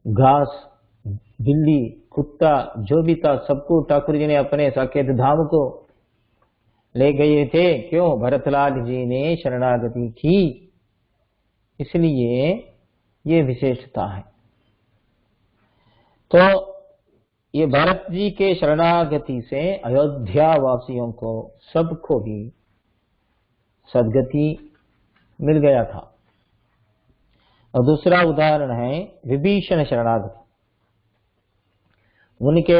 घास, बिल्ली, कुत्ता जो भी था सबको ठाकुर जी ने अपने साकेत धाम को ले गए थे। क्यों? भरतलाल जी ने शरणागति की, इसलिए ये विशेषता है। तो ये भरत जी के शरणागति से अयोध्या वासियों को सबको भी सदगति मिल गया था। और दूसरा उदाहरण है विभीषण शरणागति। उनके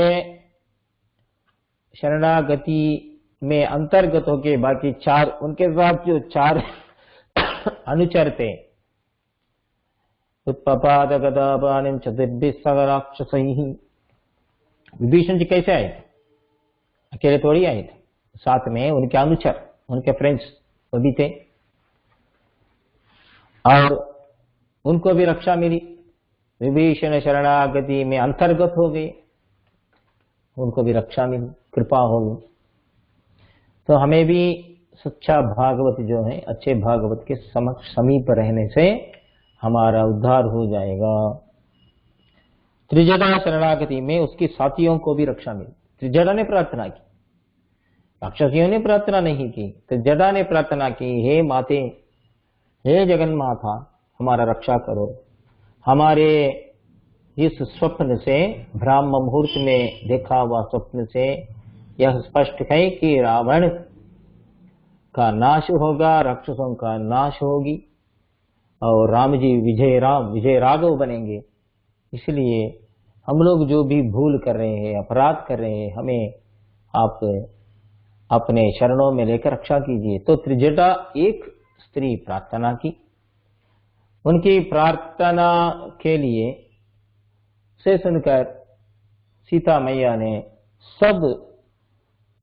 शरणागति में अंतर्गत होके बाकी चार, उनके साथ जो चार अनुचर थे, उत्पपाद गदापानिम चतुर्भिः राक्षसैः। विभीषण जी कैसे आए थे? अकेले थोड़ी आए थे, साथ में उनके अनुचर, उनके फ्रेंड्स वो भी थे, और उनको भी रक्षा मिली। विभीषण शरणागति में अंतर्गत हो गए, उनको भी रक्षा मिली, कृपा हो गई। तो हमें भी सच्चा भागवत जो है, अच्छे भागवत के समीप रहने से हमारा उद्धार हो जाएगा। त्रिजटा शरणागति में उसकी साथियों को भी रक्षा मिली। त्रिजटा ने प्रार्थना की, राक्षसियों ने प्रार्थना नहीं की, त्रिजटा ने प्रार्थना की, हे माते, हे जगन माता, हमारा रक्षा करो। हमारे इस स्वप्न से, ब्राह्म मुहूर्त में देखा हुआ स्वप्न से यह स्पष्ट है कि रावण का नाश होगा, राक्षसों का नाश होगी, और राम जी विजय राघव बनेंगे। इसलिए हम लोग जो भी भूल कर रहे हैं, अपराध कर रहे हैं, हमें आप अपने शरणों में लेकर रक्षा कीजिए। तो त्रिजटा एक स्त्री प्रार्थना की, उनकी प्रार्थना के लिए से सुनकर सीता मैया ने सब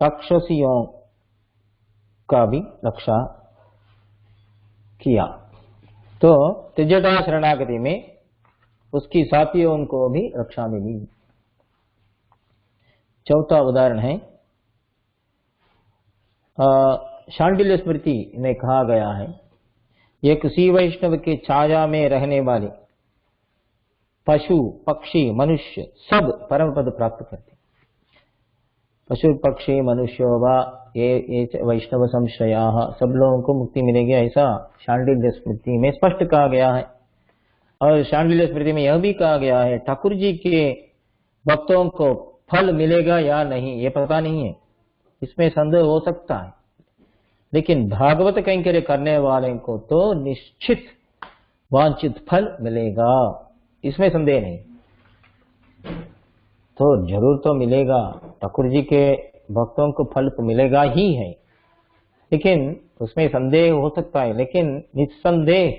राक्षसियों का भी रक्षा किया। तो त्रिजटा शरणागति में उसकी साथियों को भी रक्षा मिली। चौथा उदाहरण है शांडिल्य स्मृति में कहा गया है, एक श्री वैष्णव के छाया में रहने वाले पशु पक्षी मनुष्य सब परम पद प्राप्त करते। पशु पक्षी मनुष्य व ये वैष्णव संश्रया, सब लोगों को मुक्ति मिलेगी, ऐसा शांडिल्य स्मृति में स्पष्ट कहा गया है। और शांडिल्य स्मृति में यह भी कहा गया है, ठाकुर जी के भक्तों को फल मिलेगा या नहीं ये पता नहीं है, इसमें संदेह हो सकता है, लेकिन भागवत कैंकर्य करने वाले को तो निश्चित वांछित फल मिलेगा, इसमें संदेह नहीं। तो जरूर तो मिलेगा, ठाकुर जी के भक्तों को फल तो मिलेगा ही है, लेकिन उसमें संदेह हो सकता है। लेकिन निस्संदेह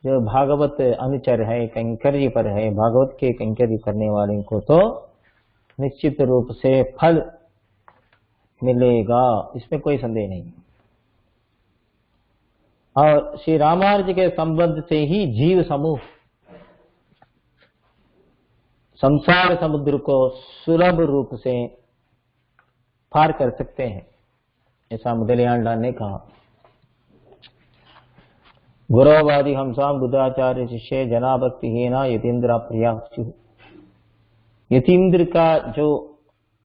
जो भागवत अनुचर है, कैंकर्य पर है, भागवत के कैंकर्य करने वाले को तो निश्चित रूप से फल मिलेगा, इसमें कोई संदेह नहीं। और श्री रामानुज के संबंध से ही जीव समूह संसार समुद्र को सुलभ रूप से पार कर सकते हैं, ऐसा मुदलियान ने कहा। गुरवादि हमसाम बुद्धाचार्य शिष्य जना भक्ति हीना यतीन्द्र प्रिया। यतीन्द्र का जो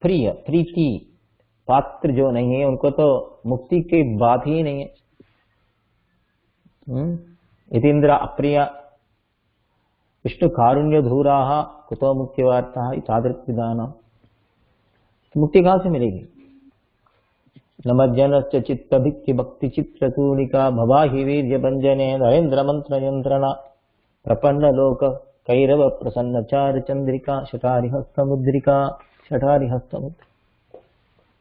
प्रिय प्रीति पात्र जो नहीं है, उनको तो मुक्ति की बात ही नहीं है। यतीन्द्र अप्रिया विष्णु कारुण्य धूरा कुतो मुक्ति वार्ता तादृक्विदाना, मुक्ति कहां से मिलेगी? नमज्जन चित्त भिक्ति भक्ति चित्रतूलिका भवाहि वीर्य भंजने नरेन्द्र मंत्र यंत्रणा प्रपन्न लोक कैरव प्रसन्न चार चंद्रिका शठारि हस्तमुद्रिका शठारि हस्तमुद्र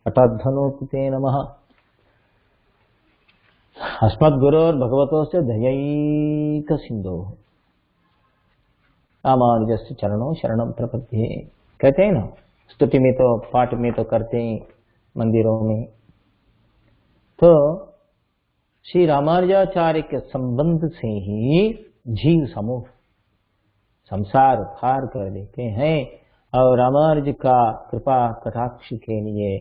हठाद्धनोते नमः। अस्मद्गुरोर्भगवतोस्य दयैक सिन्धोः रामानुजस्य चरणों शरणम प्रपद्ये, कहते हैं ना, स्तुति में तो पाठ में तो करते हैं मंदिरों में। तो श्री रामानुजाचार्य के संबंध से ही जीव समूह संसार पार कर देते हैं। और रामानुज का कृपा कटाक्ष के लिए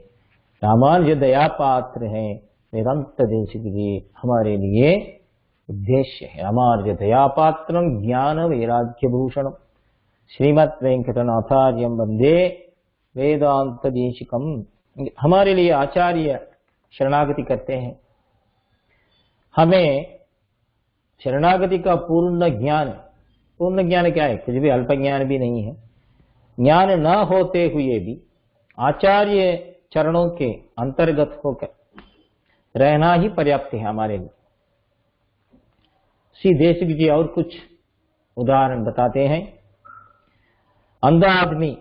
रामानुज दया पात्र है, वेदांत देश के लिए हमारे लिए उद्देश्य है। रामानुज दया पात्रम ज्ञान वैराग्य भूषणम श्रीमद् वेंकटनाथार्यम वंदे वेदांत देशिकम। हमारे लिए आचार्य शरणागति करते हैं। हमें शरणागति का पूर्ण ज्ञान क्या है? कुछ भी अल्प ज्ञान भी नहीं है। ज्ञान न होते हुए भी आचार्य चरणों के अंतर्गत होकर रहना ही पर्याप्त है हमारे लिए। श्री देशिक जी और कुछ उदाहरण बताते हैं। अंधा आदमी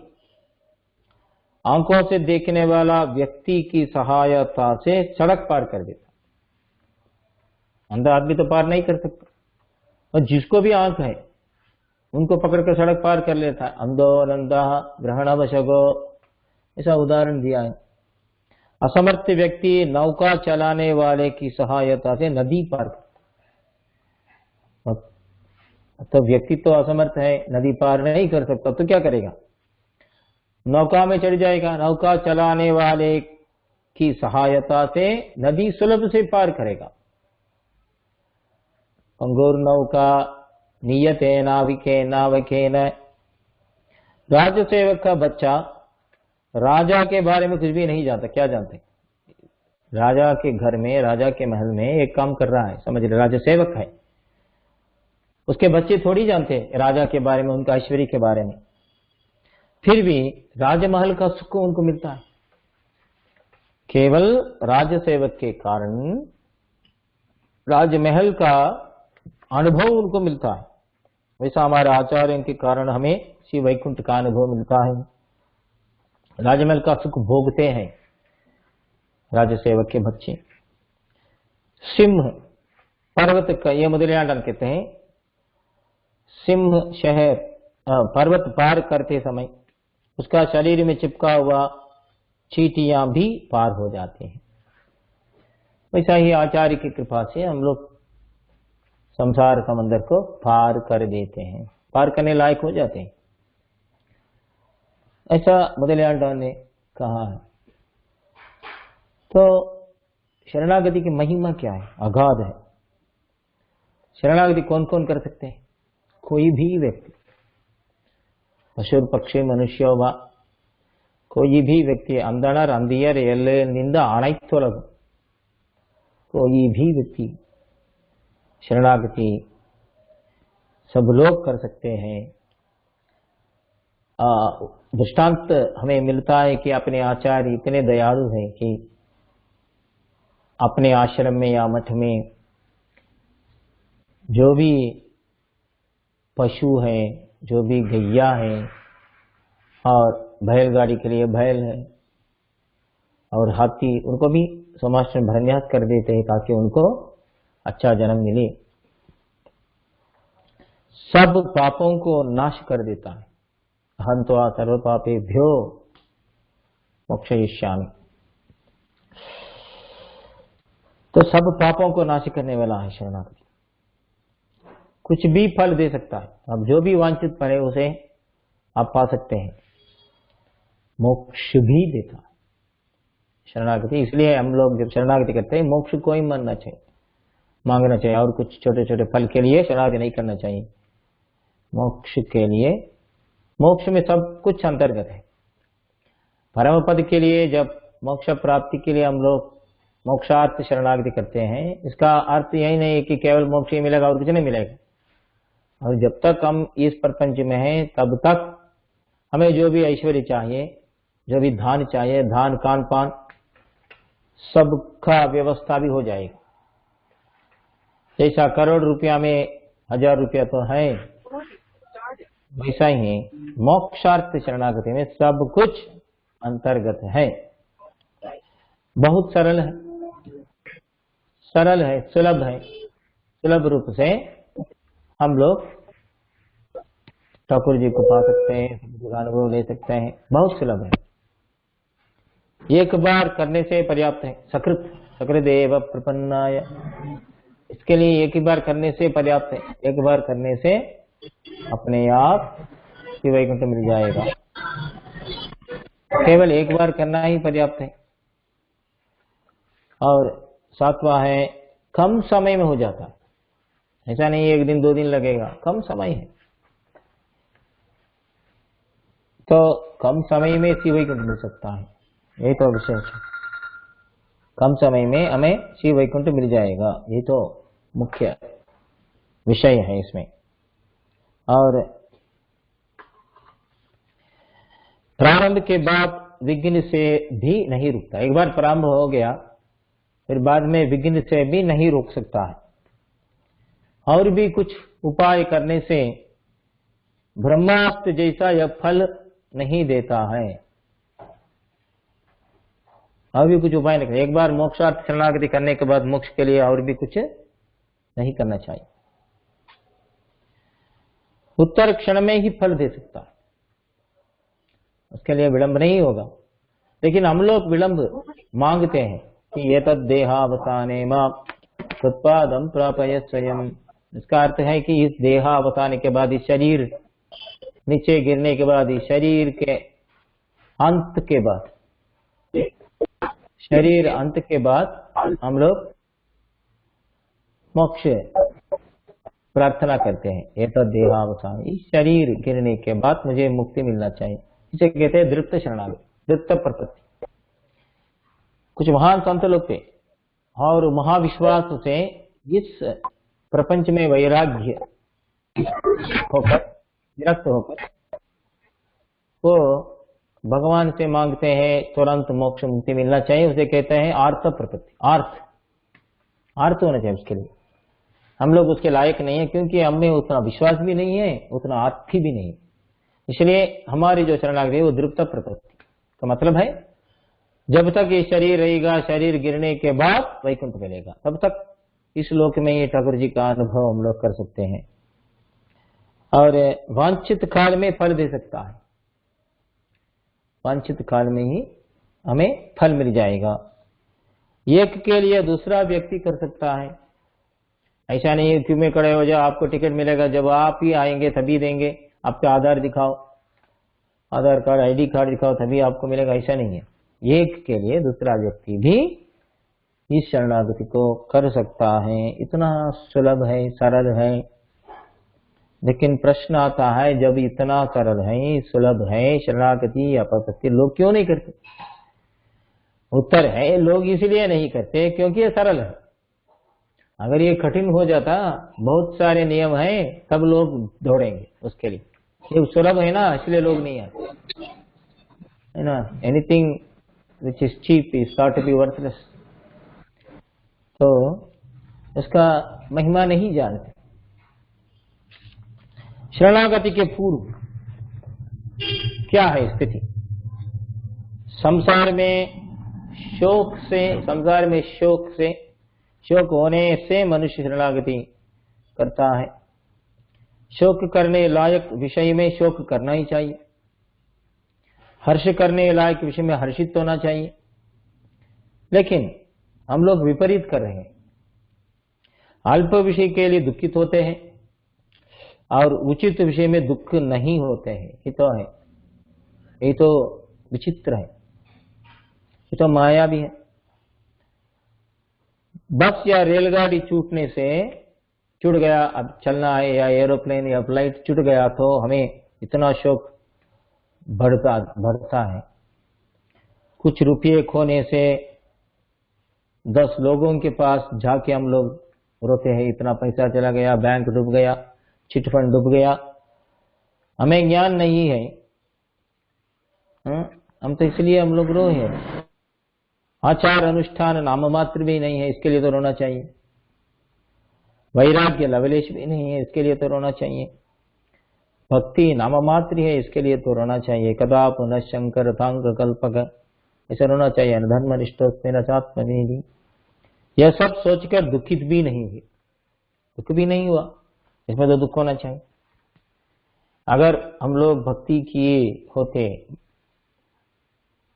आंखों से देखने वाला व्यक्ति की सहायता से सड़क पार कर देता। अंधा आदमी तो पार नहीं कर सकता, और जिसको भी आंख है उनको पकड़कर सड़क पार कर लेता है। अंधो नंदा ग्रहणवशगो, ऐसा उदाहरण दिया है। असमर्थ व्यक्ति नौका चलाने वाले की सहायता से नदी पार करता। तो व्यक्ति तो असमर्थ है, नदी पार नहीं कर सकता, तो क्या करेगा? नौका में चढ़ जाएगा। नौका चलाने वाले की सहायता से नदी सुलभ से पार करेगा। अंगूर नौका नियते नाविके नावकेन। राजसेवक का बच्चा राजा के बारे में कुछ भी नहीं जानता। क्या जानते? राजा के घर में, राजा के महल में एक काम कर रहा है, समझ रहे, राजसेवक है। उसके बच्चे थोड़ी जानते राजा के बारे में, उनका ऐश्वर्य के बारे में। फिर भी राजमहल का सुख उनको मिलता है केवल राजसेवक के कारण। राजमहल का अनुभव उनको मिलता है। वैसा हमारे आचार्यों के कारण हमें श्री वैकुंठ का अनुभव मिलता है। राजमहल का सुख भोगते हैं राजसेवक के बच्चे। सिंह पर्वत का, ये मुदलियाडन कहते हैं, सिंह शहर पर्वत पार करते समय उसका शरीर में चिपका हुआ चींटियां भी पार हो जाते हैं। वैसा ही आचार्य की कृपा से हम लोग संसार समंदर को पार कर देते हैं, पार करने लायक हो जाते हैं। ऐसा मुदलियाडन ने कहा है। तो शरणागति की महिमा क्या है? अगाध है। शरणागति कौन कौन कर सकते हैं? कोई भी व्यक्ति, पशु पक्षी मनुष्य व कोई भी व्यक्ति, अंधनर अंधियर एल्लिंद अनैतुलगुम, कोई भी व्यक्ति शरणागति सब लोग कर सकते हैं। दृष्टांत हमें मिलता है कि अपने आचार्य इतने दयालु हैं कि अपने आश्रम में या मठ में जो भी पशु हैं, जो भी गैया है, और बैलगाड़ी के लिए बैल है और हाथी, उनको भी समाश्रम भरन्यास कर देते हैं ताकि उनको अच्छा जन्म मिले। सब पापों को नाश कर देता है। हन्त्वा सर्व पापेभ्यो मोक्षयिष्यामि। तो सब पापों को नाश करने वाला है शरणागति। कुछ भी फल दे सकता है। अब जो भी वांछित फल है उसे आप पा सकते हैं। मोक्ष भी देता है शरणागति। इसलिए हम लोग जब शरणागति करते हैं, मोक्ष को ही मांगना चाहिए, और कुछ छोटे छोटे फल के लिए शरणागति नहीं करना चाहिए। मोक्ष के लिए, मोक्ष में सब कुछ अंतर्गत है। परम पद के लिए, जब मोक्ष प्राप्ति के लिए हम लोग मोक्षार्थ शरणागति करते हैं, इसका अर्थ यही नहीं है कि केवल मोक्ष ही मिलेगा और कुछ नहीं मिलेगा। और जब तक हम इस प्रपंच में हैं तब तक हमें जो भी ऐश्वर्य चाहिए, जो भी धान चाहिए, धान कान पान सबका व्यवस्था भी हो जाएगा। जैसा करोड़ रुपया में 1000 रुपया तो है, वैसा ही मोक्षार्थ शरणागति में सब कुछ अंतर्गत है। बहुत सरल है, सुलभ है। सुलभ रूप से हम लोग ठाकुर जी को पा सकते हैं, सदगुरु का अनुभव ले सकते हैं, बहुत सुलभ है। एक बार करने से पर्याप्त है। सकृत सकृदेव प्रपन्नाय, इसके लिए एक ही बार करने से पर्याप्त है। एक बार करने से अपने आप श्री वैकुंठ मिल जाएगा। केवल एक बार करना ही पर्याप्त है। और सातवां है कम समय में हो जाता है। ऐसा नहीं एक दिन 2 दिन लगेगा, कम समय है तो कम समय में श्री वैकुंठ मिल सकता है। यही तो विशेष है, कम समय में हमें श्री वैकुंठ मिल जाएगा, ये तो मुख्य विषय है इसमें। और प्रारंभ के बाद विघ्न से भी नहीं रुकता। एक बार प्रारंभ हो गया फिर बाद में विघ्न से भी नहीं रोक सकता है। और भी कुछ उपाय करने से ब्रह्मास्त्र जैसा यह फल नहीं देता है। और भी कुछ उपाय नहीं। एक बार मोक्षार्थ शरणागति करने के बाद मोक्ष के लिए और भी कुछ नहीं करना चाहिए। उत्तर क्षण में ही फल दे सकता है, उसके लिए विलंब नहीं होगा। लेकिन हम लोग विलंब मांगते हैं कि ये तद देहावसाने मां तत्पादम प्रापय स्वयं। इसका अर्थ है कि इस देहावसान के बाद, इस शरीर नीचे गिरने के बाद, इस शरीर के अंत के बाद, शरीर अंत के बाद हम लोग मोक्ष प्रार्थना करते हैं। ये तो देहावसान, इस शरीर गिरने के बाद मुझे मुक्ति मिलना चाहिए। इसे कहते हैं दृप्त शरणागति, दृप्त प्रपत्ति। कुछ महान संत लोग थे और महाविश्वास से इस प्रपंच में वैराग्य होकर, विरक्त होकर वो भगवान से मांगते हैं तुरंत मोक्ष मुक्ति मिलना चाहिए। उसे कहते हैं आर्त प्रपत्ति। आर्त होना चाहिए उसके लिए। हम लोग उसके लायक नहीं है क्योंकि हमें उतना विश्वास भी नहीं है, उतना आर्ति भी नहीं। इसलिए हमारी जो शरणागति है वो दृप्त प्रपत्ति का मतलब है जब तक ये शरीर रहेगा, शरीर गिरने के बाद वैकुंठ मिलेगा, तब तक इस लोक में ये ठाकुर जी का अनुभव हम लोग कर सकते हैं। और वांछित काल में फल दे सकता है, वांछित काल में ही हमें फल मिल जाएगा। एक के लिए दूसरा व्यक्ति कर सकता है। ऐसा नहीं है क्यों में खड़े हो जाओ आपको टिकट मिलेगा, जब आप ही आएंगे तभी देंगे, आपका आधार दिखाओ, आधार कार्ड आईडी कार्ड दिखाओ तभी आपको मिलेगा, ऐसा नहीं है। एक के लिए दूसरा व्यक्ति भी इस शरणागति को कर सकता है। इतना सुलभ है, सरल है। लेकिन प्रश्न आता है जब इतना सरल है, सुलभ है शरणागति या प्रपत्ति, लोग क्यों नहीं करते? उत्तर है लोग इसलिए नहीं करते क्योंकि ये सरल है। अगर ये कठिन हो जाता, बहुत सारे नियम हैं, तब लोग दौड़ेंगे उसके लिए। ये सुलभ है ना, इसलिए लोग नहीं आते, है ना। Anything which is cheap is thought to be worthless. तो उसका महिमा नहीं जानते। शरणागति के पूर्व क्या है स्थिति? संसार में शोक होने से मनुष्य शरणागति करता है। शोक करने लायक विषय में शोक करना ही चाहिए, हर्ष करने लायक विषय में हर्षित होना चाहिए। लेकिन हम लोग विपरीत कर रहे हैं, अल्प विषय के लिए दुखित होते हैं और उचित विषय में दुख नहीं होते हैं। ये तो है, ये तो विचित्र है, ये तो माया भी है। बस या रेलगाड़ी छूटने से छूट गया, अब चलना है, या एरोप्लेन या फ्लाइट छूट गया तो हमें इतना शोक बढ़ता है। कुछ रुपये खोने से 10 लोगों के पास जाके हम लोग रोते हैं, इतना पैसा चला गया, बैंक डूब गया, चिट फंड डूब गया। हमें ज्ञान नहीं है, हम तो इसलिए हम लोग रोए हैं। आचार अनुष्ठान नाम मात्र भी नहीं है, इसके लिए तो रोना चाहिए। वैराग्य लवलेश भी नहीं है, इसके लिए तो रोना चाहिए। भक्ति नाम मात्र है, इसके लिए तो रोना चाहिए। कदा पुनः शंकर थांग कल्पक, ऐसा रोना चाहिए। धर्म निष्ठोस्मेन चात्मनेहि, यह सब सोचकर दुखित भी नहीं हुए, दुख भी नहीं हुआ, इसमें तो दुख होना चाहिए। अगर हम लोग भक्ति किए होते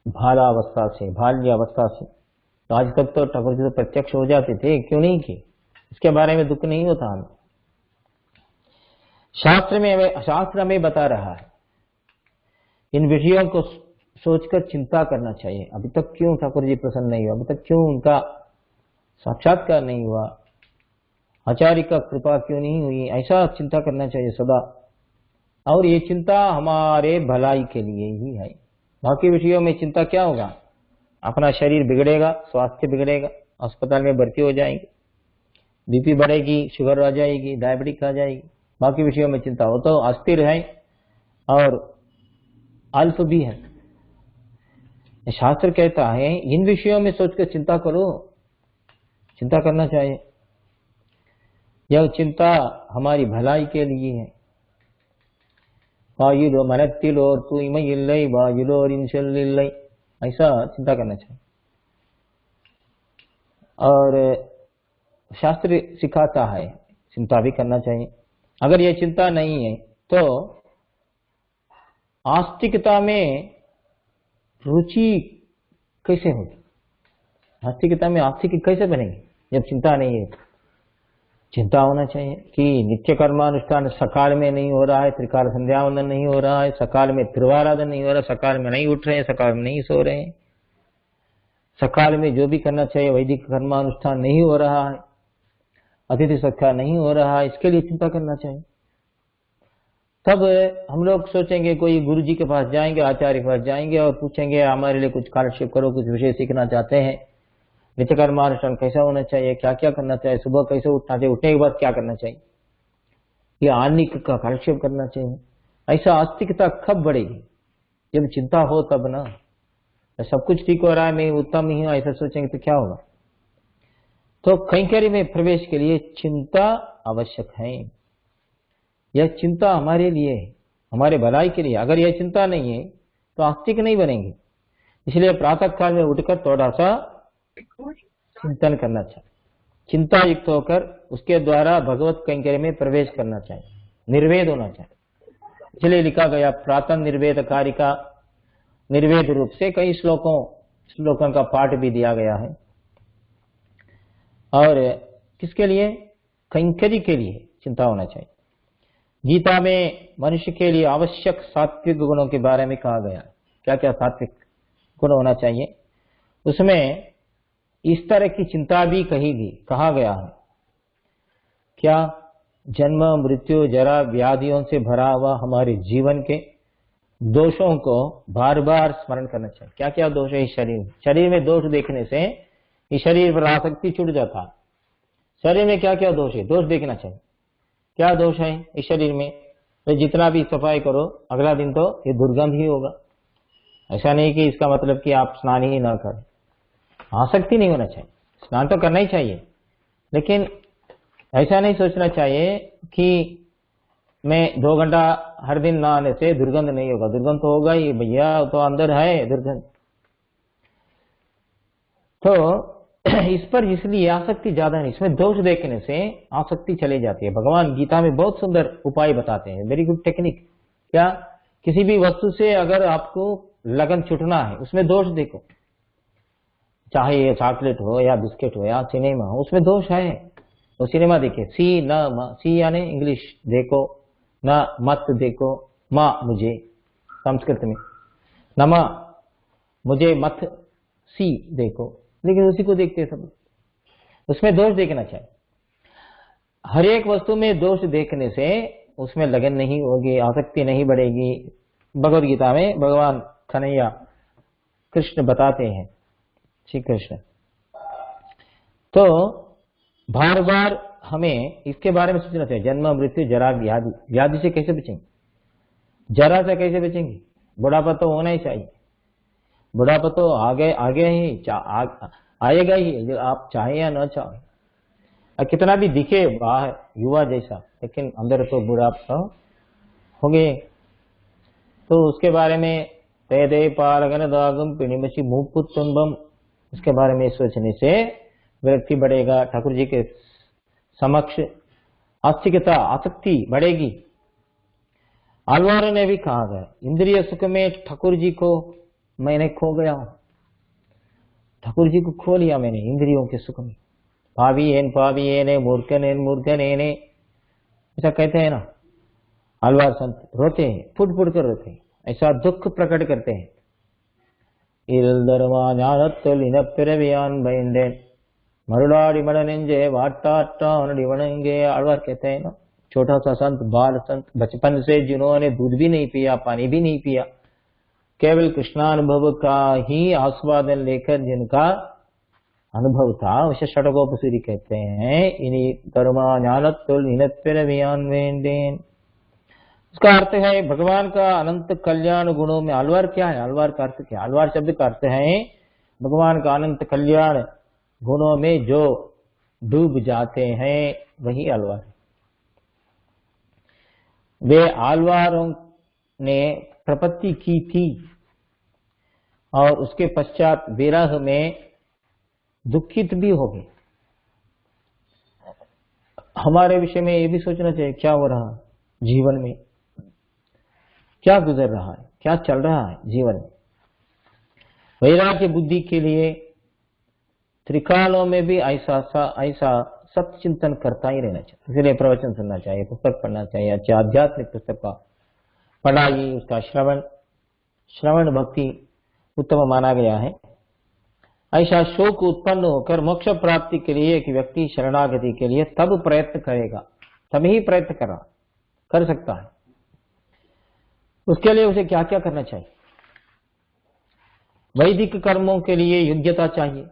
बाल्यावस्था से, तो आज तक तो ठाकुर जी तो प्रत्यक्ष हो जाते थे, क्यों नहीं किए? इसके बारे में दुख नहीं होता हमें। शास्त्र हमें बता रहा है, इन विषयों को सोचकर चिंता करना चाहिए। अभी तक क्यों ठाकुर जी प्रसन्न नहीं हुआ, अभी तक क्यों उनका साक्षात्कार नहीं हुआ, आचार्य का कृपा क्यों नहीं हुई, ऐसा चिंता करना चाहिए सदा। और ये चिंता हमारे भलाई के लिए ही है। बाकी विषयों में चिंता क्या होगा? अपना शरीर बिगड़ेगा, स्वास्थ्य बिगड़ेगा, अस्पताल में भर्ती हो जाएंगे, बीपी बढ़ेगी, शुगर आ जाएगी, डायबिटीज आ जाएगी। बाकी विषयों में चिंता हो तो अस्थिर है और अल्प भी है। शास्त्र कहता है इन विषयों में सोचकर चिंता करो, चिंता करना चाहिए। यह चिंता हमारी भलाई के लिए है। वायुलो मनत्तिलोर तूइमै इल्लै, वायुलोर इंशल इल्लै, ऐसा चिंता करना चाहिए। और शास्त्र सिखाता है चिंता भी करना चाहिए। अगर यह चिंता नहीं है तो आस्तिकता में रुचि कैसे होगी? आस्तिकता में आस्तिक कैसे बनेंगे जब चिंता नहीं है? चिंता होना चाहिए कि नित्य कर्मानुष्ठान सकाल में नहीं हो रहा है, त्रिकाल संध्यावंदन नहीं हो रहा है, सकाल में त्रिवाराधन नहीं हो रहा, सकाल में नहीं उठ रहे हैं, सकाल में नहीं सो रहे हैं, सकाल में जो भी करना चाहिए वैदिक कर्मानुष्ठान नहीं हो रहा है, अतिथि सत्कार नहीं हो रहा है, इसके लिए चिंता करना चाहिए। तब हम लोग सोचेंगे कोई गुरु जी के पास जाएंगे, आचार्य के पास जाएंगे और पूछेंगे हमारे लिए कुछ कालक्षेप करो, कुछ विषय सीखना चाहते हैं, नित्य कर्मानुष्ठान कैसा होना चाहिए, क्या क्या करना चाहिए, सुबह कैसे उठना चाहिए, उठने के बाद क्या करना चाहिए, ये आर्निक का कालक्षेप करना चाहिए। ऐसा आस्तिकता कब बढ़ेगी? जब चिंता हो तब ना। सब कुछ ठीक हो रहा है, मैं उत्तम ही हूं, ऐसा सोचेंगे तो क्या होगा? तो कैंकर्य में प्रवेश के लिए चिंता आवश्यक है। यह चिंता हमारे लिए है, हमारे भलाई के लिए। अगर यह चिंता नहीं है तो आस्तिक नहीं बनेंगे। इसलिए प्रातः काल में उठकर थोड़ा सा चिंतन करना चाहिए, चिंता युक्त होकर उसके द्वारा भगवत कैंकर्य में प्रवेश करना चाहिए, निर्वेद होना चाहिए। इसलिए लिखा गया प्रातः निर्वेद कारिका, निर्वेद रूप से कई श्लोकों का पाठ भी दिया गया है। और किसके लिए? कैंकर्य के लिए चिंता होना चाहिए। गीता में मनुष्य के लिए आवश्यक सात्विक गुणों के बारे में कहा गया। क्या क्या सात्विक गुण होना चाहिए? उसमें इस तरह की चिंता भी कहा गया है। क्या? जन्म मृत्यु जरा व्याधियों से भरा हुआ हमारे जीवन के दोषों को बार बार स्मरण करना चाहिए। क्या क्या दोष है इस शरीर में? शरीर में दोष देखने से इस शरीर पर आसक्ति छूट जाता है। शरीर में क्या क्या दोष है, दोष देखना चाहिए। क्या दोष है इस शरीर में? तो जितना भी सफाई करो अगला दिन तो ये दुर्गंध ही होगा। ऐसा नहीं कि इसका मतलब कि आप स्नान ही ना करें, आसक्ति नहीं होना चाहिए। स्नान तो करना ही चाहिए, लेकिन ऐसा नहीं सोचना चाहिए कि मैं 2 घंटा हर दिन नहाने से दुर्गंध नहीं होगा। दुर्गंध तो होगा ही भैया, तो अंदर है दुर्गंध। तो इस पर इसलिए आसक्ति ज्यादा नहीं, इसमें दोष देखने से आसक्ति चली जाती है। भगवान गीता में बहुत सुंदर उपाय बताते हैं, वेरी गुड टेक्निक। क्या? किसी भी वस्तु से अगर आपको लगन छूटना है, उसमें दोष देखो। चाहे ये चॉकलेट हो या बिस्किट हो या सिनेमा हो, उसमें दोष है तो सिनेमा देखिए। सी यानी इंग्लिश देखो, न मत देखो, माँ मुझे संस्कृत में, न माँ मुझे मत सी देखो, लेकिन उसी को देखते सब। उसमें दोष देखना चाहिए। हर एक वस्तु में दोष देखने से उसमें लगन नहीं होगी, आसक्ति नहीं बढ़ेगी। भगवद गीता में भगवान कन्हैया कृष्ण बताते हैं, श्री कृष्ण। तो बार बार हमें इसके बारे में सोचना चाहिए। जन्म मृत्यु जरा व्याधि, व्याधि से कैसे बचेंगे? जरा से कैसे बचेंगे? बुढ़ापा तो होना ही चाहिए, बुढ़ापा तो आगे ही आएगा ही, जो आप चाहे या न चाहे। कितना भी दिखे बाहर युवा जैसा, लेकिन अंदर तो बुढ़ापा होंगे। तो उसके बारे में तय पालगन दागम पिणिमसी मुपुत्तुंबम, इसके बारे में सोचने से व्यक्ति बढ़ेगा, ठाकुर जी के समक्ष आस्तिकता आसक्ति बढ़ेगी। आलवारों ने भी कहा गया, इंद्रिय सुख में ठाकुर जी को मैंने खो गया हूं, ठाकुर जी को खो लिया मैंने इंद्रियों के सुख में। पावियेन मूर्खनेन ऐसा कहते हैं ना आलवार संत, रोते हैं, फुट फुट कर रोते हैं, ऐसा दुख प्रकट करते हैं। मरुड़ाड़ी मड़नेंजे वाटाटी वणेंगे, आलवार कहते हैं ना, छोटा सा संत, बाल संत, बचपन से जिन्होंने दूध भी नहीं पिया, पानी भी नहीं पिया, केवल कृष्णानुभव का ही आस्वादन लेकर जिनका अनुभव था, उसे षटकोपसूरी कहते हैं। इन्हीं कर्मा ज्ञान। उसका अर्थ है भगवान का अनंत कल्याण गुणों में। आलवार क्या है? आलवार का अर्थ क्या? आलवार शब्द का अर्थ है भगवान का अनंत कल्याण गुणों में जो डूब जाते हैं, वही आलवार है। वे आलवारों ने प्रपत्ति की थी और उसके पश्चात विरह में दुखित भी हो गए। हमारे विषय में ये भी सोचना चाहिए, क्या हो रहा है जीवन में, क्या गुजर रहा है, क्या चल रहा है जीवन में। वैराग्य बुद्धि के लिए त्रिकालों में भी ऐसा सत्य चिंतन करता ही रहना चाहिए। इसलिए प्रवचन सुनना चाहिए, पुस्तक पढ़ना चाहिए, अच्छे आध्यात्मिक पुस्तक का पढ़ाई, उसका श्रवण भक्ति उत्तम माना गया है। ऐसा शोक उत्पन्न होकर मोक्ष प्राप्ति के लिए एक व्यक्ति शरणागति के लिए तब प्रयत्न करेगा, तभी प्रयत्न कर सकता है। उसके लिए उसे क्या क्या करना चाहिए? वैदिक कर्मों के लिए योग्यता चाहिए,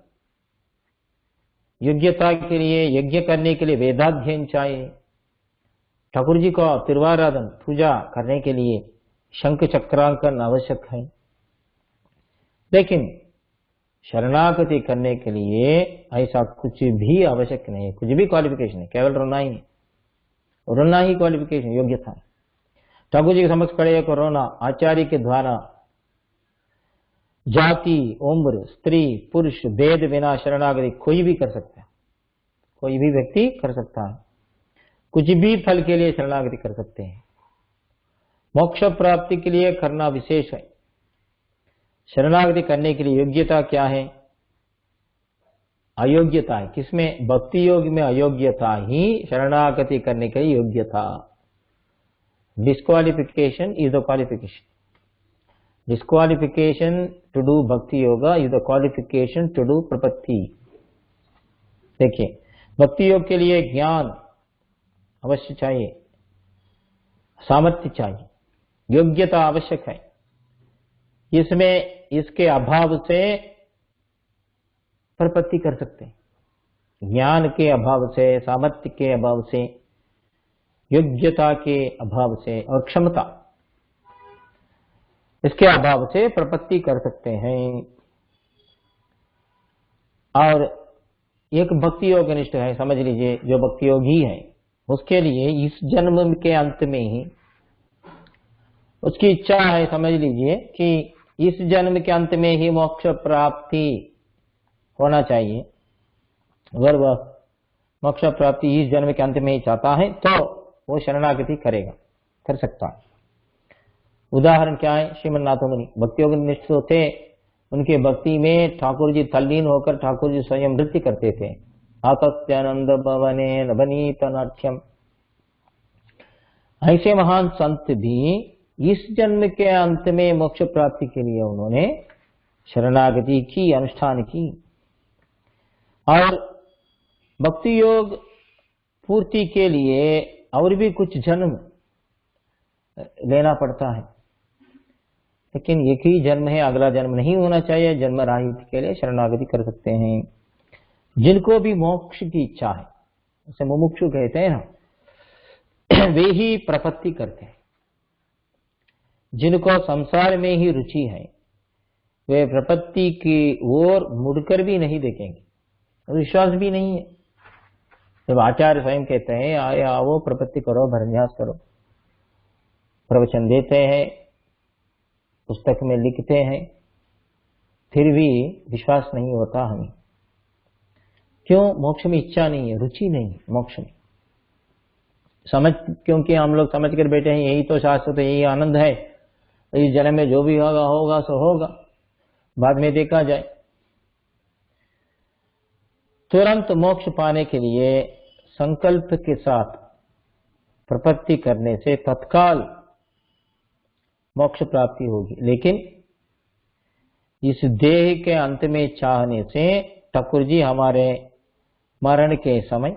योग्यता के लिए यज्ञ करने के लिए वेदाध्ययन चाहिए, ठाकुर जी का तिरुवाराधन पूजा करने के लिए शंख चक्रांकन आवश्यक है। लेकिन शरणागति करने के लिए ऐसा कुछ भी आवश्यक नहीं है, कुछ भी क्वालिफिकेशन है, केवल रोना ही है, रोना ही क्वालिफिकेशन योग्यता है। ठाकुर जी के समक्ष खड़े होकर रोना, आचार्य के द्वारा जाति, उम्र, स्त्री, पुरुष भेद बिना शरणागति कोई भी कर सकता है, कोई भी व्यक्ति कर सकता है, कुछ भी फल के लिए शरणागति कर सकते हैं। मोक्ष प्राप्ति के लिए करना विशेष है। शरणागति करने के लिए योग्यता क्या है? अयोग्यता है। किसमें? भक्ति योग में अयोग्यता ही शरणागति करने के लिए योग्यता। Disqualification is the qualification. Disqualification to do bhakti yoga is the qualification to do prapatti. देखिए, भक्ति योग के लिए ज्ञान अवश्य चाहिए, सामर्थ्य चाहिए, योग्यता आवश्यक है। इसमें इसके अभाव से प्रपत्ति कर सकते हैं, ज्ञान के अभाव से, सामर्थ्य के अभाव से, योग्यता के अभाव से और क्षमता इसके अभाव से प्रपत्ति कर सकते हैं। और एक भक्ति योग निष्ठ है, समझ लीजिए, जो भक्ति योगी है उसके लिए इस जन्म के अंत में ही उसकी इच्छा है, समझ लीजिए, कि इस जन्म के अंत में ही मोक्ष प्राप्ति होना चाहिए। अगर वह मोक्ष प्राप्ति इस जन्म के अंत में ही चाहता है तो वो शरणागति करेगा, कर सकता है। उदाहरण क्या है? श्रीमन नाथ मुनि भक्ति योग निष्ठ होते, उनके भक्ति में ठाकुर जी तल्लीन होकर ठाकुर जी स्वयं नृत्य करते थे। आतस्यानंद भवने नवनीत नाट्यम। ऐसे महान संत भी इस जन्म के अंत में मोक्ष प्राप्ति के लिए उन्होंने शरणागति की, अनुष्ठान की। और भक्ति योग पूर्ति के लिए और भी कुछ जन्म लेना पड़ता है, लेकिन एक ही जन्म है, अगला जन्म नहीं होना चाहिए। जन्म राहित के लिए शरणागति कर सकते हैं। जिनको भी मोक्ष की इच्छा है, उसे मुमुक्षु कहते हैं ना, वे ही प्रपत्ति करते हैं। जिनको संसार में ही रुचि है, वे प्रपत्ति की ओर मुड़कर भी नहीं देखेंगे, विश्वास भी नहीं है। जब आचार्य स्वयं कहते हैं आए आओ प्रपत्ति करो, भरन्यास करो, प्रवचन देते हैं, पुस्तक में लिखते हैं, फिर भी विश्वास नहीं होता हमें। क्यों? मोक्ष में इच्छा नहीं है, रुचि नहीं है मोक्ष में। समझ, क्योंकि हम लोग समझ कर बैठे हैं यही तो शाश्वत है, यही आनंद है, इस जन्म में जो भी होगा होगा सो होगा, बाद में देखा जाए। तुरंत मोक्ष पाने के लिए संकल्प के साथ प्रपत्ति करने से तत्काल मोक्ष प्राप्ति होगी, लेकिन इस देह के अंत में चाहने से ठाकुर जी हमारे मरण के समय,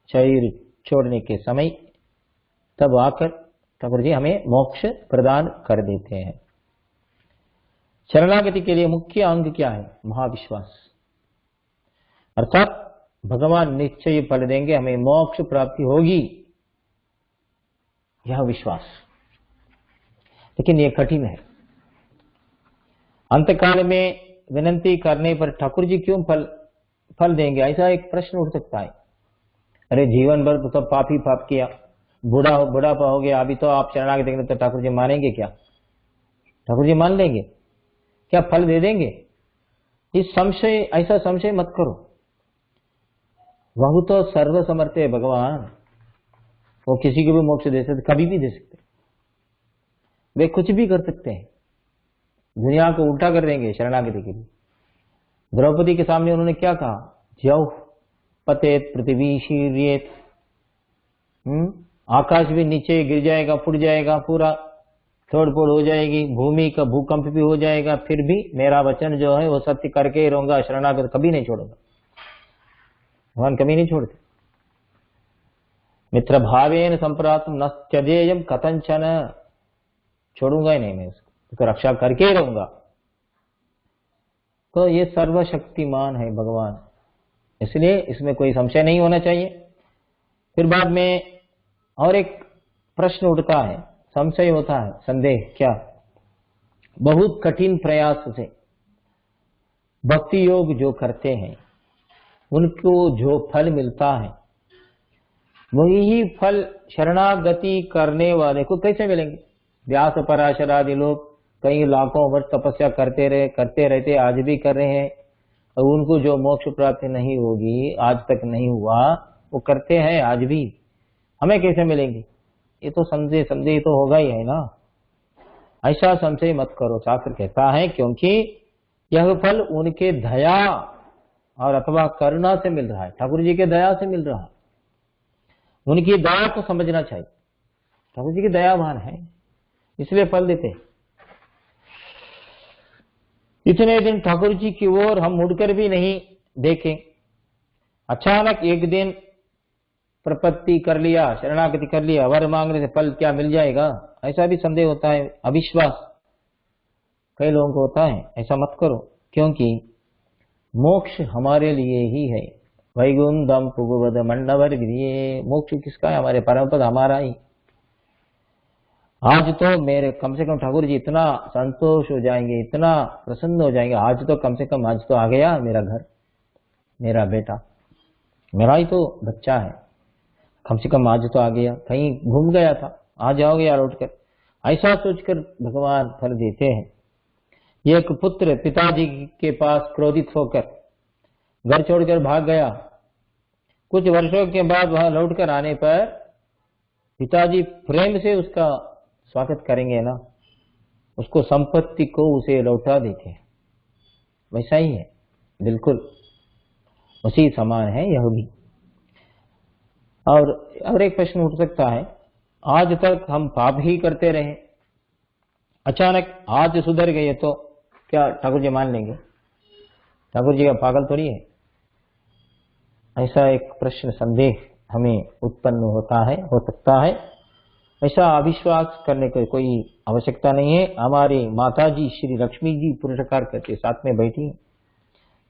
शरीर छोड़ने के समय, तब आकर ठाकुर जी हमें मोक्ष प्रदान कर देते हैं। शरणागति के लिए मुख्य अंग क्या है? महाविश्वास, अर्थात भगवान निश्चय फल देंगे, हमें मोक्ष प्राप्ति होगी, यह विश्वास। लेकिन यह कठिन है। अंतकाल में विनंती करने पर ठाकुर जी क्यों फल देंगे, ऐसा एक प्रश्न उठ सकता है। अरे जीवन भर तो सब पाप ही पाप किया, बुढ़ापा हो गया, अभी तो आप शरणागति देंगे तो ठाकुर जी मानेंगे क्या? ठाकुर जी मान लेंगे क्या? फल दे देंगे? ऐसा संशय मत करो। वह तो सर्वसमर्थ है भगवान, वो किसी को भी मोक्ष दे सकते, कभी भी दे सकते, वे कुछ भी कर सकते हैं, दुनिया को उल्टा कर देंगे शरणागति के लिए। द्रौपदी के सामने उन्होंने क्या कहा? जौ पतेत पृथ्वी शीर्येत, आकाश भी नीचे गिर जाएगा, फूट जाएगा, पूरा तोड़ फोड़ हो जाएगी, भूमि का भूकंप भी हो जाएगा, फिर भी मेरा वचन जो है वो सत्य करके ही रहूंगा, शरणागत कभी नहीं छोड़ूंगा। भगवान कभी नहीं छोड़ते। मित्र भावेन संप्राप्तुम न त्यजेयम कथंचन, छोड़ूंगा ही नहीं मैं उसको रक्षा करके ही रहूंगा। तो ये सर्वशक्तिमान है भगवान, इसलिए इसमें कोई संशय नहीं होना चाहिए। फिर बाद में और एक प्रश्न उठता है, संशय होता है, संदेह, क्या? बहुत कठिन प्रयास से भक्ति योग जो करते हैं उनको जो फल मिलता है वही फल शरणागति करने वाले को कैसे मिलेंगे? व्यास पराशर आदि लोग कई लाखों वर्ष तपस्या करते रहते, आज भी कर रहे हैं, और उनको जो मोक्ष प्राप्ति नहीं होगी, आज तक नहीं हुआ, वो करते हैं आज भी, हमें कैसे मिलेंगे? ये तो संदेह तो होगा ही है ना। ऐसा संशय मत करो, शास्त्र कहता है, क्योंकि यह फल उनके दया और अथवा करुणा से मिल रहा है, ठाकुर जी के दया से मिल रहा है। उनकी दया को समझना चाहिए, ठाकुर जी की दयावान है इसलिए फल देते हैं। इतने दिन ठाकुर जी की ओर हम मुड़कर भी नहीं देखें, अचानक एक दिन प्रपत्ति कर लिया, शरणागति कर लिया, वर मांगने से फल क्या मिल जाएगा? ऐसा भी संदेह होता है, अविश्वास कई लोगों को होता है। ऐसा मत करो, क्योंकि मोक्ष हमारे लिए ही है। वैकुंठम पुगवद मंडवर गिरिये, मोक्ष किसका है? हमारे परम पद हमारा ही। आज तो मेरे कम से कम ठाकुर जी इतना संतोष हो जाएंगे, इतना प्रसन्न हो जाएंगे, आज तो कम से कम आज तो आ गया मेरा घर, मेरा बेटा, मेरा ही तो बच्चा है, कम से कम आज तो आ गया, कहीं घूम गया था, आ जाओगे यार उठकर, ऐसा सोचकर भगवान फल देते हैं। एक पुत्र पिताजी के पास क्रोधित होकर घर छोड़कर भाग गया, कुछ वर्षों के बाद वहां लौटकर आने पर पिताजी प्रेम से उसका स्वागत करेंगे ना, उसको संपत्ति को उसे लौटा देते हैं। वैसा ही है, बिल्कुल उसी समान है यह भी। और एक प्रश्न उठ सकता है, आज तक हम पाप ही करते रहे, अचानक आज सुधर गए तो क्या ठाकुर जी मान लेंगे? ठाकुर जी का पागल थोड़ी है। ऐसा एक प्रश्न, संदेह हमें उत्पन्न हो सकता है। ऐसा अविश्वास करने की कोई आवश्यकता नहीं है। हमारी माता जी श्री लक्ष्मी जी पुरुषकार करके साथ में बैठी हैं,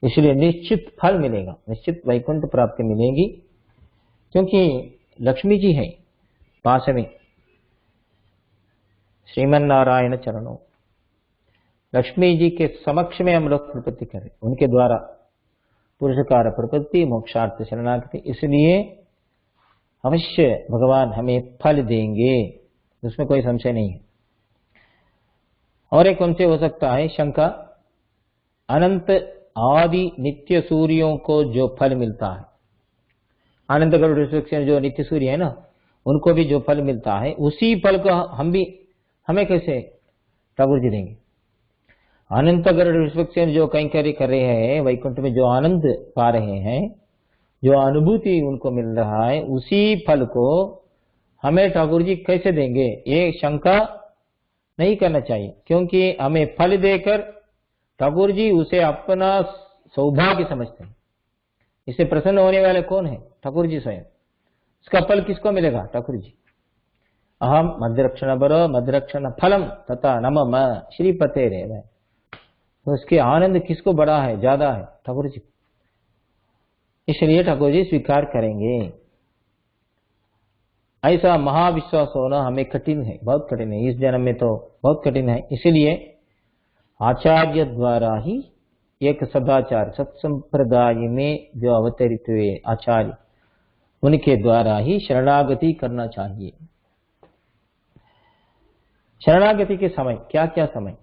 इसलिए निश्चित फल मिलेगा, निश्चित वैकुंठ प्राप्ति मिलेगी, क्योंकि लक्ष्मी जी है पास में। श्रीमन नारायण चरणों, लक्ष्मी जी के समक्ष में हम लोग प्रपत्ति करें, उनके द्वारा पुरुषकार प्रपत्ति, मोक्षार्थ शरणागति, इसलिए अवश्य भगवान हमें फल देंगे, उसमें कोई संशय नहीं है। और एक उनसे हो सकता है शंका, अनंत आदि नित्य सूर्यों को जो फल मिलता है, अनंत गरुड़ जो नित्य सूर्य है ना, उनको भी जो फल मिलता है उसी फल को हमें कैसे ठाकुर जी देंगे। अनंत गरुड़ विश्वक्सेन जो कैंकर्य कर रहे हैं वैकुंठ में, जो आनंद पा रहे हैं, जो अनुभूति उनको मिल रहा है, उसी फल को हमें ठाकुर जी कैसे देंगे, ये शंका नहीं करना चाहिए। क्योंकि हमें फल देकर ठाकुर जी उसे अपना सौभाग्य समझते हैं। इससे प्रसन्न होने वाले कौन है? ठाकुर जी स्वयं। इसका फल किसको मिलेगा? ठाकुर जी। अहम मध्यरक्षण बरो मध्यरक्षण फलम तथा नमः श्रीपते रे। तो उसके आनंद किसको बड़ा है, ज्यादा है? ठाकुर जी। इसलिए ठाकुर जी स्वीकार करेंगे। ऐसा महाविश्वास होना हमें कठिन है, बहुत कठिन है। इस जन्म में तो बहुत कठिन है। इसलिए आचार्य द्वारा ही एक सदाचार सत्संप्रदाय में जो अवतरित हुए आचार्य, उनके द्वारा ही शरणागति करना चाहिए। शरणागति के समय क्या क्या समय?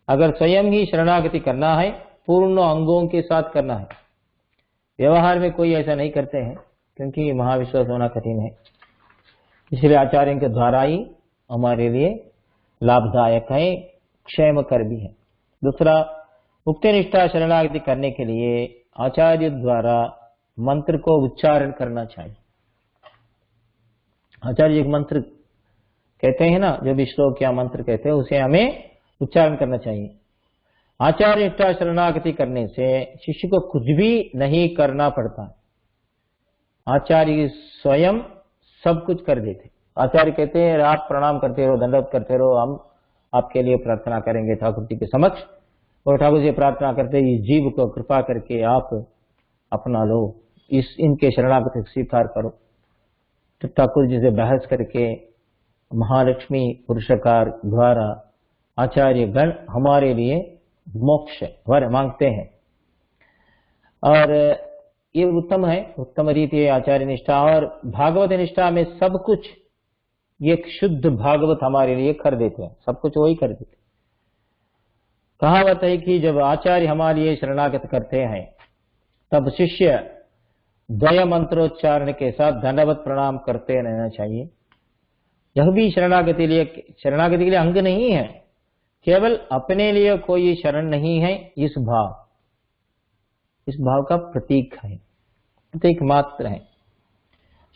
अगर स्वयं ही शरणागति करना है, पूर्ण अंगों के साथ करना है। व्यवहार में कोई ऐसा नहीं करते हैं क्योंकि महाविश्वास होना कठिन है। इसलिए आचार्यों के द्वारा ही हमारे लिए लाभदायक है, क्षेमकर भी है। दूसरा, मुक्ति निष्ठा शरणागति करने के लिए आचार्य द्वारा मंत्र को उच्चारण करना चाहिए। आचार्य एक मंत्र कहते हैं ना, जो भी श्लोक या मंत्र कहते हैं उसे हमें उच्चारण करना चाहिए। आचार्य निष्ठा शरणागति करने से शिष्य को कुछ भी नहीं करना पड़ता। आचार्य स्वयं सब कुछ कर देते। आचार्य कहते हैं आप प्रणाम करते रहो, दंडवत करते रहो, हम आपके लिए प्रार्थना करेंगे ठाकुर जी के समक्ष। और ठाकुर जी प्रार्थना करते इस जीव को कृपा करके आप अपना लो, इनके शरणागति स्वीकार करो। तो ठाकुर जी से बहस करके महालक्ष्मी पुरुषकार द्वारा आचार्य गण हमारे लिए मोक्ष वर मांगते हैं। और ये उत्तम है, उत्तम रीति है आचार्य निष्ठा। और भागवत निष्ठा में सब कुछ ये शुद्ध भागवत हमारे लिए कर देते हैं, सब कुछ वही कर देते। कहावत है कि जब आचार्य हमारे लिए शरणागत करते हैं तब शिष्य द्वय मंत्रोच्चारण के साथ दंडवत प्रणाम करते रहना चाहिए। यह भी शरणागति के लिए अंग नहीं है, केवल अपने लिए कोई शरण नहीं है, इस भाव का प्रतीक है, प्रतीक मात्र है।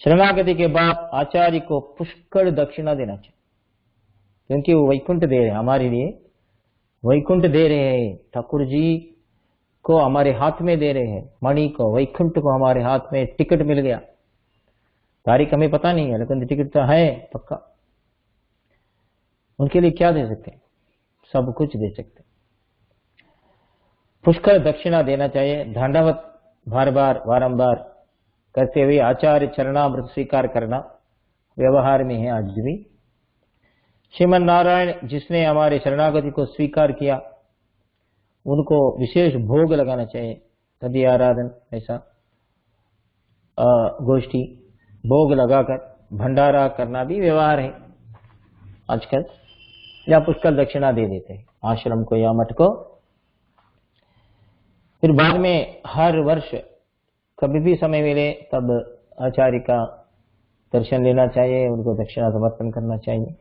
शरणागति के बाद आचार्य को पुष्कल दक्षिणा देना चाहिए, क्योंकि वो वैकुंठ दे रहे हैं हमारे लिए, वैकुंठ दे रहे हैं। ठाकुर जी को हमारे हाथ में दे रहे हैं, मणि को, वैकुंठ को हमारे हाथ में टिकट मिल गया। तारीख हमें पता नहीं है, लेकिन टिकट तो है पक्का। उनके लिए क्या दे सकते हैं? सब कुछ दे सकते हैं। पुष्कल दक्षिणा देना चाहिए। दंडवत बारंबार करते हुए आचार्य चरणामृत स्वीकार करना व्यवहार में है आज भी। श्रीमन नारायण जिसने हमारे शरणागति को स्वीकार किया उनको विशेष भोग लगाना चाहिए। तदि आराधन ऐसा गोष्ठी भोग लगाकर भंडारा करना भी व्यवहार है आजकल। या पुष्कल दक्षिणा दे देते हैं आश्रम को या मठ को। फिर बाद में हर वर्ष कभी भी समय मिले तब आचार्य का दर्शन लेना चाहिए, उनको दक्षिणा समर्पण करना चाहिए।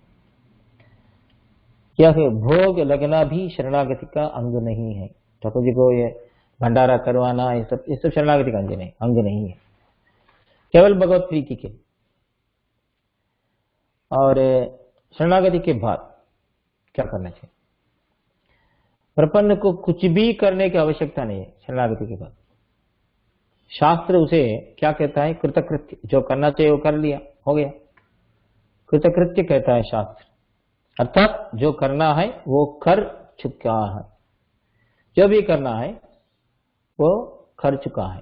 या फिर भोग लगना भी शरणागति का अंग नहीं है। ठाकुर जी को ये भंडारा करवाना ये सब शरणागति का अंग नहीं है, केवल भगवत प्रीति के। और शरणागति के बाद क्या करना चाहिए? प्रपन्न को कुछ भी करने की आवश्यकता नहीं है। शरणागति के बाद शास्त्र उसे क्या कहता है? कृतकृत्य। जो करना चाहिए वो कर लिया, हो गया, कृतकृत्य कहता है शास्त्र। अर्थात जो करना है वो कर चुका है, जो भी करना है वो कर चुका है।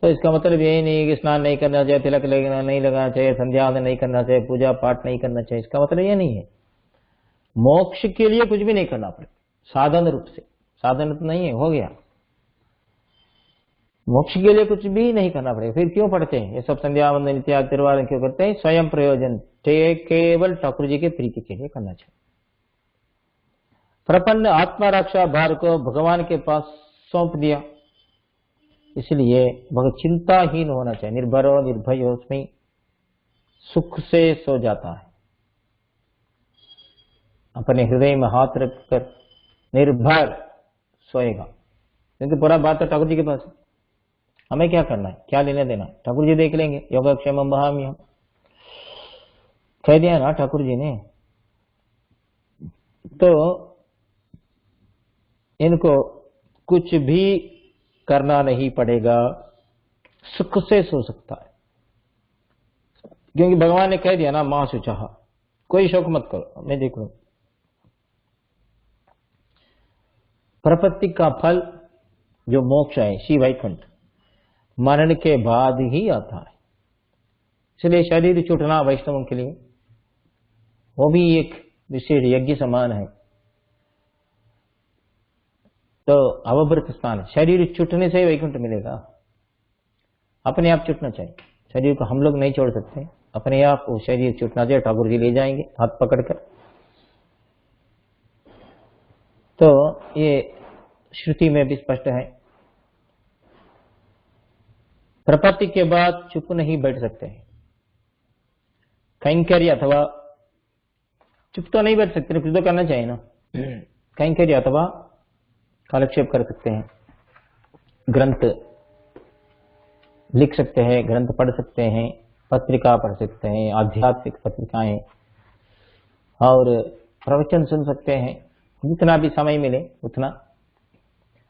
तो इसका मतलब यही नहीं कि स्नान नहीं करना चाहिए, तिलक नहीं लगाना चाहिए, संध्या नहीं करना चाहिए, पूजा पाठ नहीं करना चाहिए। इसका मतलब यह नहीं है। मोक्ष के लिए कुछ भी नहीं करना पड़ेगा साधन रूप से। साधन तो नहीं है, हो गया। मोक्ष के लिए कुछ भी नहीं करना पड़ेगा। फिर क्यों पढ़ते हैं ये सब? संध्या वंदन इत्यादि तिरुवारण क्यों करते हैं? स्वयं प्रयोजन, केवल ठाकुर जी के प्रीति के लिए करना चाहिए। प्रपन्न आत्मा रक्षा भार को भगवान के पास सौंप दिया। इसलिए बहुत चिंताहीन होना चाहिए। निर्भरो निर्भयोस्मि, सुख से सो जाता है, अपने हृदय में हाथ रखकर निर्भर सोएगा। क्योंकि पूरा बात तो ठाकुर जी के पास है, हमें क्या करना है, क्या लेने देना है, ठाकुर जी देख लेंगे। योगक्षेमम वहाम्यहम् कह दिया ना ठाकुर जी ने। तो इनको कुछ भी करना नहीं पड़ेगा, सुख से सो सकता है। क्योंकि भगवान ने कह दिया ना, मां शुचः, कोई शोक मत करो, मैं देख लूं। प्रपत्ति का फल जो मोक्ष है, श्री वैकुंठ, मरण के बाद ही आता है। इसलिए शरीर छूटना वैष्णवों के लिए वो भी एक विशेष यज्ञ समान है। तो अवभृत स्थान, शरीर छूटने से ही वैकुंठ मिलेगा। अपने आप छूटना चाहिए, शरीर को हम लोग नहीं छोड़ सकते, अपने आप वो शरीर छूटना चाहिए। ठाकुर जी ले जाएंगे हाथ पकड़कर। तो ये श्रुति में भी स्पष्ट है। प्रपत्ति के बाद चुप नहीं बैठ सकते हैं, कैंकर्य अथवा चुप तो नहीं बैठ सकते, कुछ तो करना चाहिए ना। कैंकर्य अथवा कालक्षेप कर सकते हैं, ग्रंथ लिख सकते हैं, ग्रंथ पढ़ सकते हैं, पत्रिका पढ़ सकते हैं, आध्यात्मिक पत्रिकाएं, और प्रवचन सुन सकते हैं। जितना भी समय मिले उतना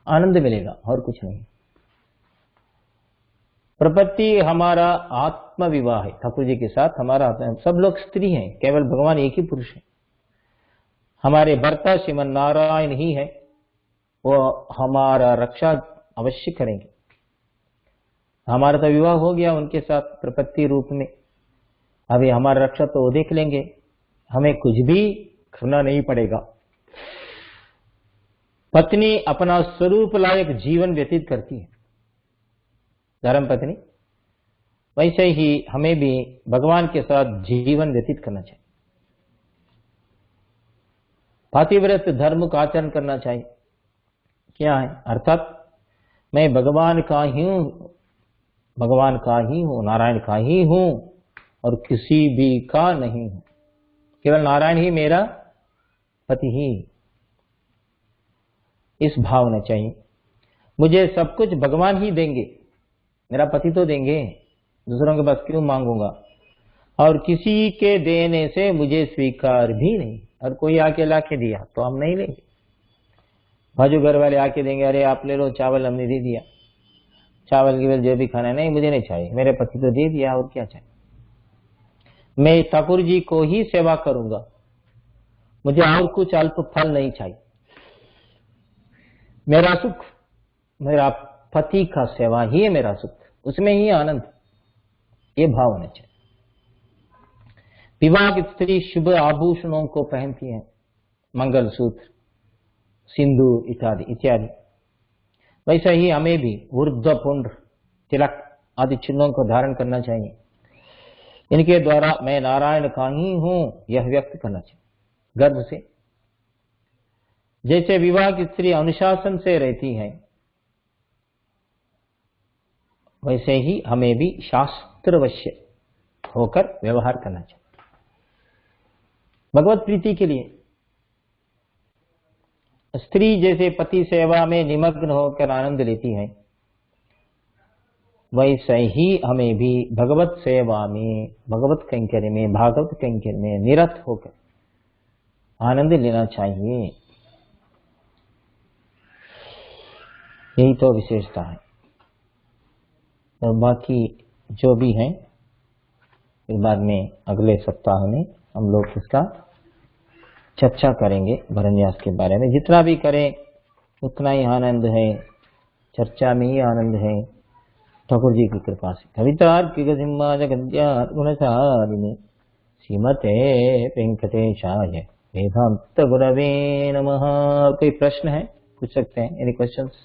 आनंद मिलेगा, और कुछ नहीं। प्रपत्ति हमारा आत्म विवाह है ठाकुर जी के साथ। हमारा सब लोग स्त्री हैं, केवल भगवान एक ही पुरुष है। हमारे भर्ता श्रीमन नारायण ही है, वो हमारा रक्षा अवश्य करेंगे। हमारा तो विवाह हो गया उनके साथ प्रपत्ति रूप में, अभी हमारा रक्षा तो वो देख लेंगे, हमें कुछ भी करना नहीं पड़ेगा। पत्नी अपना स्वरूप लायक जीवन व्यतीत करती है, धर्म पत्नी, वैसे ही हमें भी भगवान के साथ जीवन व्यतीत करना चाहिए। पातिव्रत धर्म का आचरण करना चाहिए। क्या है? अर्थात मैं भगवान का ही हूं, भगवान का ही हूं, नारायण का ही हूं, और किसी भी का नहीं हूं। केवल नारायण ही मेरा पति ही, इस भाव होना चाहिए। मुझे सब कुछ भगवान ही देंगे, मेरा पति तो देंगे, दूसरों के पास क्यों मांगूंगा। और किसी के देने से मुझे स्वीकार भी नहीं। और कोई आके लाके दिया तो हम नहीं लेंगे। बाजू घर वाले आके देंगे, अरे आप ले लो चावल, हमने दे दिया, चावल की वजह जो भी खाना है, नहीं मुझे नहीं चाहिए, मेरे पति तो दे दिया, और क्या चाहिए। मैं ठाकुर जी को ही सेवा करूंगा, मुझे और कुछ अल्प फल नहीं चाहिए। मेरा सुख मेरा पति का सेवा ही है, मेरा सुख, उसमें ही आनंद, ये भाव होना चाहिए। विवाहित स्त्री शुभ आभूषणों को पहनती है, मंगलसूत्र, सिंदूर इत्यादि इत्यादि। वैसे ही हमें भी ऊर्ध्वपुंड्र, तिलक आदि चिन्हों को धारण करना चाहिए। इनके द्वारा मैं नारायण का ही हूं यह व्यक्त करना चाहिए गर्व से। जैसे विवाह की स्त्री अनुशासन से रहती है, वैसे ही हमें भी शास्त्रवश्य होकर व्यवहार करना चाहिए भगवत प्रीति के लिए। स्त्री जैसे पति सेवा में निमग्न होकर आनंद लेती है, वैसे ही हमें भी भगवत सेवा में, भगवत कैंकर्य में, भागवत कैंकर्य में निरत होकर आनंद लेना चाहिए। यही तो विशेषता है। और बाकी जो भी है फिर बाद में अगले सप्ताह में हम लोग इसका चर्चा करेंगे। भरन्यास के बारे में जितना भी करें उतना ही आनंद है, चर्चा में ही आनंद है, ठाकुर जी की कृपा से। कवितार्किक सिंहाय गद्यात् गुणचारिणे श्रीमते वेंकटेशाय वेदांत गुरवे नमः। कोई प्रश्न है, पूछ सकते हैं, एनी क्वेश्चंस?